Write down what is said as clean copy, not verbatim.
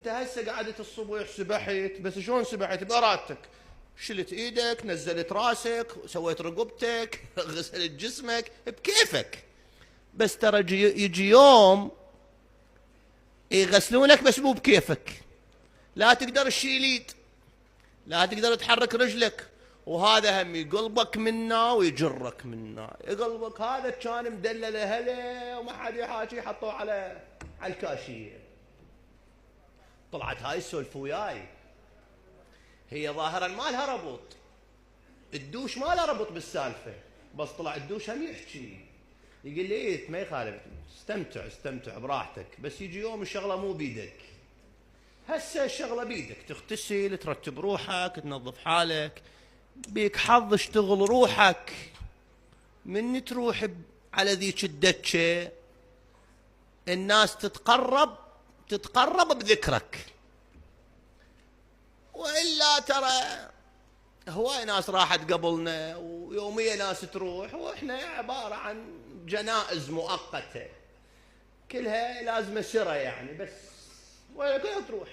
انت هسه قعدة الصبح سبحت، بس شلون سبحت؟ بارادتك، شلت ايدك، نزلت راسك، سويت رقبتك غسلت جسمك بكيفك. بس ترى يجي يوم يغسلونك بس مو بكيفك، لا تقدر تشيل ايد، لا تقدر تحرك رجلك، وهذا هم يقلبك منا ويجرك منا. يقلبك هذا كان مدلل هلا وما حد يحاكي، حطوه على الكاشيه. طلعت هاي السولف وياي، هي ظاهرا ما لها ربط، الدوش ما لها ربط بالسالفه، بس طلع الدوش هم يحكي، يقول لي إيه ما يخالف، استمتع استمتع براحتك، بس يجي يوم الشغله مو بيدك. هسه الشغله بيدك، تغتسل، ترتب روحك، تنظف حالك، بيك حظ اشتغل روحك. من تروح على ذيك الدكه الناس تتقرب بذكرك، والا ترى هواي ناس راحت قبلنا ويوميا ناس تروح، واحنا عباره عن جنائز مؤقته كلها لازمه سره يعني، بس وين تروح؟